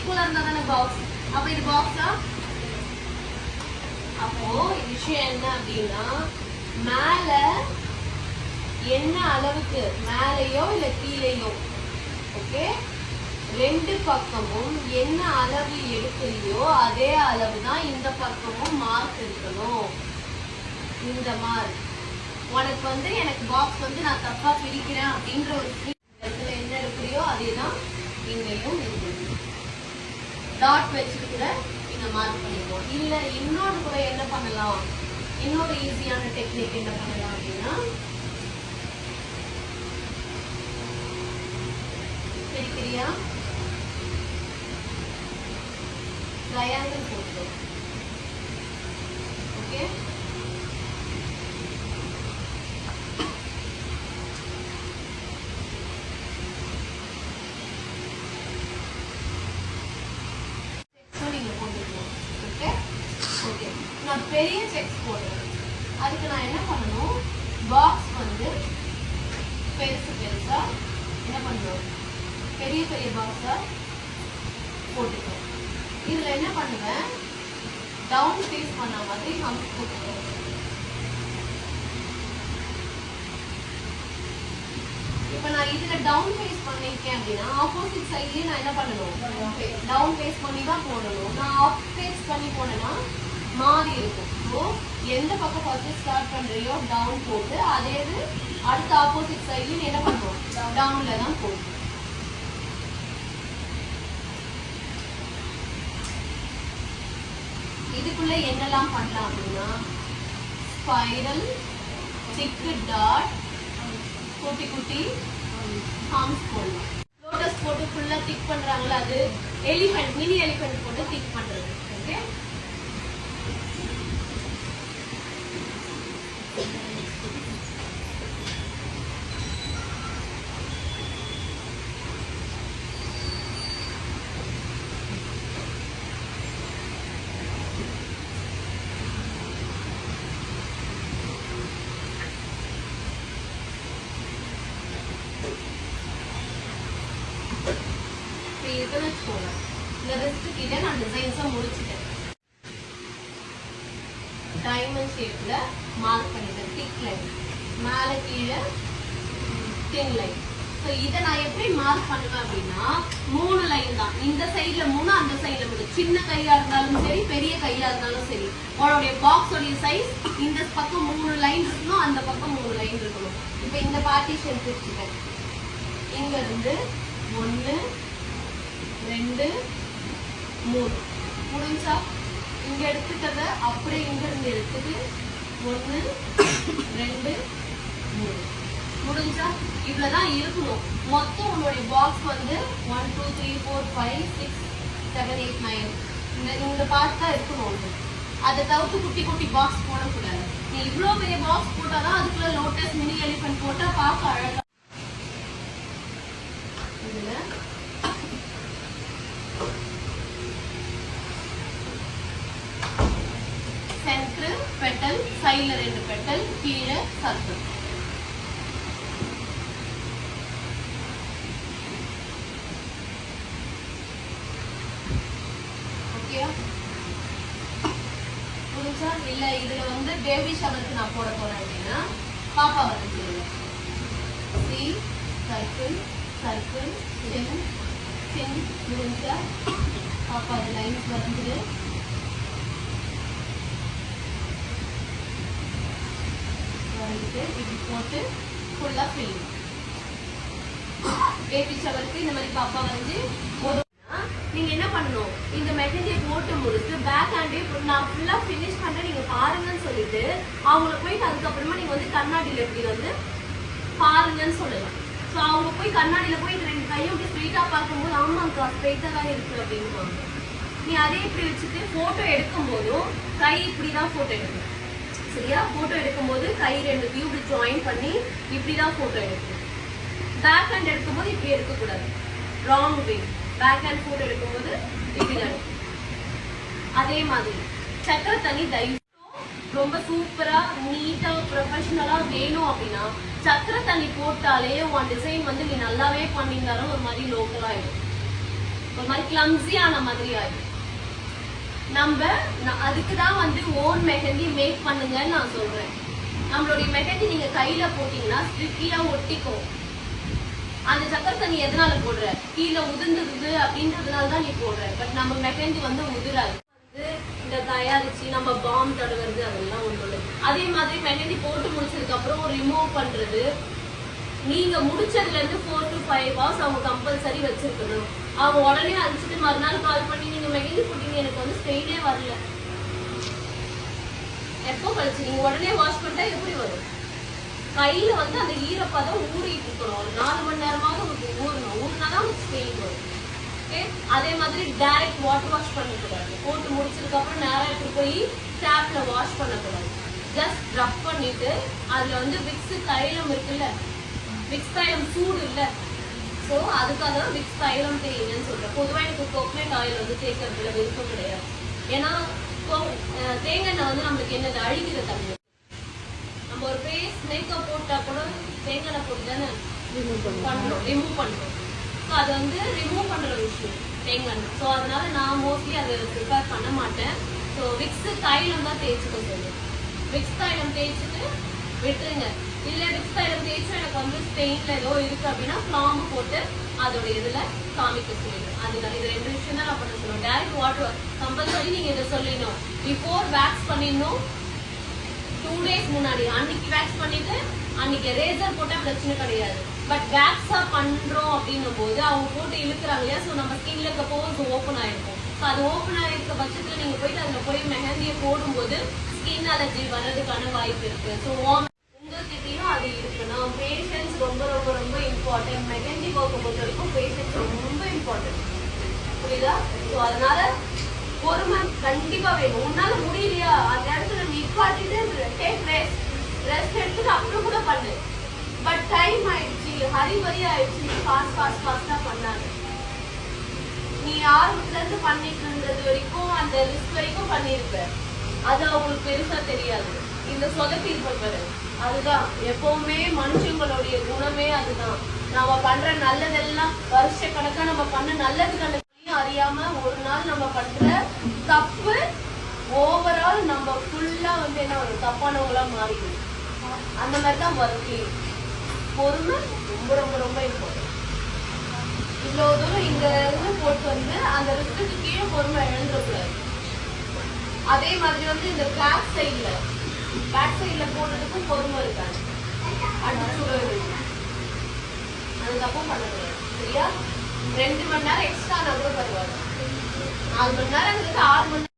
ஈக்குவலா இருந்தா தானே பாக்ஸ். அப்ப இது பாக்ஸா? அப்போ விஷயம் என்ன அப்படின்னா, மேல என்ன அளவுக்கு, மேலையோ இல்ல கீழையோ, ஓகே, ரெண்டு பக்கமும் என்ன அளவு எடுக்கலையோ அதே அளவு தான் இந்த பக்கமும் மார்க் இருக்கணும். இந்த மார்க் உனக்கு வந்து எனக்கு பாக்ஸ் வந்து நான் தப்பா பிரிக்கிறேன் அப்படின்ற ஒரு இடத்துல என்ன எடுக்கிறியோ அதே தான் இங்கேயும் இருக்குது. டாட் வச்சுட்டு கூட நீங்க மார்க் பண்ணிடுவோம். இல்ல இன்னொரு கூட என்ன பண்ணலாம், இன்னொரு ஈஸியான டெக்னிக் என்ன பண்ணலாம் அப்படின்னா, பிரிக்கிறியா, ட்ரையாங்கிள் போட்டு, ஓகே, பெரிய செக்ஸ் போடுறேன். அதுக்கு நான் என்ன பண்ணணும், பாக்ஸ் வந்து பெருசு பெருசா என்ன பண்ணுவோம், பெரிய பெரிய பாக்ஸா போட்டுக்குவேன். இதுல என்ன பண்ணுவேன், டவுன் ஃபேஸ் பண்ண மாதிரி ஹம்ஸ் போட்டுக்குவேன். இப்ப நான் இதுல டவுன் ஃபேஸ் பண்ணிருக்கேன் அப்படின்னா ஆப்போசிட் சைட்லயே நான் என்ன பண்ணணும், டவுன் ஃபேஸ் பண்ணி தான் போடணும். நான் ஆப் ஃபேஸ் பண்ணி போனேன்னா மாறி இருக்கும். ஸோ எந்த பக்கம் ஃபர்ஸ்ட் ஸ்டார்ட் பண்றியோ டவுன் போட்டு, அதே இது அடுத்த ஆப்போசிட் சைட்ல என்ன பண்ணுவோம், டவுன்ல தான் போடும். இதுக்குள்ள என்னெல்லாம் பண்ணலாம் அப்படின்னா, ஸ்பைரல், திக்கு டாட், குட்டி குட்டி ஹார்ம்ஸ் போடலாம். லோட்டஸ் போட்டு ஃபுல்லா திக் பண்றாங்களா, அது எலிஃபென்ட், மினி எலிஃபென்ட் போட்டு திக் பண்றது. ஓகே, நான் டிசைன்ஸா முடிச்சிட்டேன். டைமண்ட் ஷேப்ல மார்க் பண்ணிட்டேன். திக் லைன், மேல கீழே தின் லைன். ஸோ இதை நான் எப்படி மார்க் பண்ணுவேன் அப்படின்னா, 3 லைன் தான். இந்த சைட்ல 3, அந்த சைட்ல 3. சின்ன கையா இருந்தாலும் சரி, பெரிய கையா இருந்தாலும் சரி, உங்களுடைய பாக்ஸோடைய சைஸ் இந்த பக்கம் 3 லைன் இருக்கணும், அந்த பக்கம் 3 லைன் இருக்கணும். இப்போ இந்த பார்ட்டிஷன் பிரிச்சுட்டேன். இங்க இருந்து 1 2 3 முடிஞ்சா, இங்க எடுத்துட்டத அப்படியே இங்க இருந்து எடுத்துட்டு 1 2 3 முடிஞ்சா. இவ்வளவுதான் இருக்கணும். மொத்தம் உங்களுடைய பாக்ஸ் வந்து 1 2 3 4 5 6 7 8 9 இந்த பார்ட் தான் இருக்கணும். அதை தவிர்த்து குட்டி குட்டி பாக்ஸ் போடக்கூடாது. நீ இவ்வளவு பெரிய பாக்ஸ் போட்டாதான் அதுக்குள்ள லோட்டஸ், மினி எலிஃபென்ட் போட்டா பார்க்க அழகா. இதுல சென்டர் பெட்டல், சைடுல 2 பெட்டல், கீழே சர்க்கிள். ஓகேயா? புரிஞ்சா? இல்ல இதுல வந்து பேபி ஷவருக்கு நான் போட போறேன் அப்படின்னா பாப்பா வந்து சி சர்க்கிள் சர்க்கிள் சின் சின் முடிஞ்சா பாப்பா லைன்ஸ் வந்துடு. இப்படி போட்டு ஃபுல்லா ஃபில். பேபி ஷவருக்கு இந்த மாதிரி பாப்பா வந்து நீங்க என்ன பண்ணணும், இந்த மெட்டீரியல் போட்டு முடிச்சு பேக் ஹேண்டே நான் ஃபுல்லா ஃபினிஷ் பண்றேன் நீங்க பாருங்கன்னு சொல்லிட்டு அவங்கள போயிட்டு அதுக்கப்புறமா நீங்க வந்து கண்ணாடியில எப்படி வந்து பாருங்கன்னு சொல்லலாம். ஸோ அவங்க போய் கண்ணாடியில போய் இந்த 2 கையும் இப்படி ஸ்ட்ரெயிட்டா பார்க்கும்போது ஆமாக்கா ஸ்ட்ரெயிட்டா தான் இருக்கு அப்படின்வாங்க. நீ அதே இப்படி வச்சுட்டு போட்டோ எடுக்கும் போதும் கை இப்படிதான் போட்டோ எடுக்கணும். சரியா? போட்டோ எடுக்கும் போது கை 2 இப்படி ஜாயின் பண்ணி இப்படிதான் போட்டோ எடுக்கணும். பேக் ஹேண்ட் எடுக்கும்போது இப்படி எடுக்கக்கூடாது, wrong way. Back hand photo எடுக்கும்போது இப்படிதான். அதே மாதிரி சக்கரை தண்ணி தயிர் ரொம்ப சூப்பரா நீட்டா ப்ரொஃபஷனலா வேணும் அப்படின்னா சக்கரை தண்ணி போட்டாலே உன் டிசைன் வந்து நீ நல்லாவே பண்ணியிருந்தாலும் ஒரு மாதிரி லோக்கலா ஆயிடும். ஒரு மாதிரி கிளம்ஸியான மாதிரி ஆயிடும். நம்ம அதுக்குதான் வந்து ஓன் மெஹந்தி மேக் பண்ணுங்கன்னு நான் சொல்றேன். நம்மளுடைய மெஹந்தி நீங்க கையில போட்டீங்கன்னா ஸ்ட்ரிக்லியா ஒட்டிக்கும். அந்த சக்கரை தண்ணி எதனால போடுற, கீழே உதிர்ந்துருது அப்படின்றதுனால தான் நீ போடுற. பட் நம்ம மெஹந்தி வந்து உதிராது. வந்து இந்த தயாரிச்சு நம்ம பாம் தடவுறது அதெல்லாம் ஒன்று. அதே மாதிரி மெஹந்தி போட்டு முடிச்சதுக்கு அப்புறம் ரிமூவ் பண்றது, நீங்க முடிச்சதுல இருந்து 4 to 5 hours அவங்க கம்பல்சரி வச்சிருக்கணும். அவங்க உடனே அழிச்சிட்டு மறுநாள் கால் பண்ணி நீங்க மெஹந்தி போட்டீங்க எனக்கு வந்து ஸ்டெயினே வரல, எப்போ கழிச்சு நீங்க உடனே வாஷ் பண்ணிட்டா எப்படி வரும்? கையில வந்து அந்த ஈரப்பதம் ஊறிட்டு இருக்கணும். ஒரு 4 மணி நேரமாவது உங்களுக்கு ஊறணும். ஊறினாதான் உங்களுக்கு ஸ்டெயின் வரும். ஓகே, அதே மாதிரி டைரக்ட் வாட்டர் வாஷ் பண்ணக்கூடாது. போட்டு முடிச்சதுக்கு அப்புறம் நேரம் எடுத்து போய் டேப்ல வாஷ் பண்ணக்கூடாது. ஜஸ்ட் ரப் பண்ணிட்டு அதுல வந்து விக்ஸ் தைலம் இருக்குல்ல, விக்ஸ் தைலம் சூடு இல்ல, ஸோ அதுக்காக தான் விக்ஸ் தைலம் தேய்ங்கன்னு சொல்றேன். பொதுவாக எனக்கு கோகனட் ஆயில் வந்து தேய்க்கிறதுல விருப்பம் கிடையாது. ஏன்னா தேங்காய் வந்து நம்மளுக்கு என்னது அழிக்கிற தன்மை. நம்ம ஒரு ஃபேஸ் மேக்கப் போட்டா கூட தேங்காய் போட்டு தானே ரிமூவ் பண்றோம். ஸோ அது வந்து ரிமூவ் பண்ற விஷயம் தேங்காய். ஸோ அதனால நான் மோஸ்ட்லி அதை ப்ரிப்பேர் பண்ண மாட்டேன். ஸோ விக்ஸ் தைலம் தான் தேய்ச்சிக்க சொல்லுவேன். விக்ஸ் தைலம் தேய்ச்சிட்டு விட்டுருங்க. இல்ல விக்ஸ் தைலம் தேய்ச்சி எனக்கு வந்து ஸ்டெயின்ல ஏதோ இருக்கு அப்படின்னா பிளாம்பு போட்டு அதோட இதுல காமிக்க சொல்லிடுவேன். அதுதான் இது 2 விஷயம் தான் நான் பண்ண சொல்லுவேன். டைரக்ட் வாட்டர் கம்பல்சரி நீங்க இதை சொல்லிடணும். பிஃபோர் வேக்ஸ் பண்ணிடணும். 2 days முன்னாடி அன்னைக்கு வேக்ஸ் பண்ணிட்டு அன்னைக்கு ரேசர் போட்டா பிரச்சனை கிடையாது. பட் வேக்ஸா பண்றோம் அப்படின்னும் போது அவங்க போட்டு இழுக்கிறாங்க இல்லையா, ஸோ நம்ம ஸ்கின்ல இருக்க போர்ஸ் ஓப்பன் ஆயிருக்கும். ஸோ அது ஓப்பன் ஆயிருக்க பட்சத்துல நீங்க போயிட்டு அதுல போய் மெஹந்தியை போடும்போது ஸ்கின் அலர்ஜி வர்றதுக்கான வாய்ப்பு இருக்கு. ஸோ உங்ககிட்டயும் அது இருக்கணும். பேஷன்ஸ் ரொம்ப ரொம்ப ரொம்ப இம்பார்ட்டன்ட். மெஹந்தி ஒர்க்கை பொறுத்த வரைக்கும் பேஷன்ஸ் ரொம்ப இம்பார்ட்டன்ட். புரியுதா? ஸோ அதனால பொறுமை கண்டிப்பா வேணும். உன்னால முடியலையா அந்த இடத்துல நிப்பாட்டிட்டு ரெஸ்ட் எடுத்துட்டு அப்புறம் கூட பண்ணு. பட் டைம் ஆயிடுச்சு, ஹரிபரி ஆயிடுச்சு, ஃபாஸ்டா பண்ணாது. நீ ஆரம்பத்துல இருந்து பண்ணிட்டு இருந்தது வரைக்கும் அந்த ரிஸ்க் வரைக்கும் பண்ணிருப்ப, அது அவங்களுக்கு பெருசா தெரியாது. இந்த சொதப்பி இருப்பாரு, அதுதான் எப்பவுமே மனுஷங்களுடைய குணமே அதுதான். நம்ம பண்ற நல்லதெல்லாம் வருஷ கணக்கா நம்ம பண்ண நல்லது அறியாம ஒரு நாள் நம்ம பண்ற தப்பு ஓவரால் நம்ம ஃபுல்லா வந்து என்ன ஒரு தப்பானவங்களா மாறிடும். அந்த மாதிரிதான் ஒர்க்கு. பொறுமை ரொம்ப ரொம்ப ரொம்ப இம்பார்ட்டன்ட். இவ்வளவு தூரம் இங்க இருந்து போட்டு வந்து அந்த ரிஸ்க்கு கீழே பொறுமை இழந்துடக்கூடாது. அதே மாதிரி வந்து இந்த பேக் சைட்ல போடுறதுக்கும் பொறுமை இருக்காது. அடிச்சுடுறது அது தப்பும் பண்ணக்கூடாது. சரியா? 2 மணி நேரம் எக்ஸ்ட்ரா கூட பரவாயில்ல. 4 மணி நேரம் 6 மணி நேரம்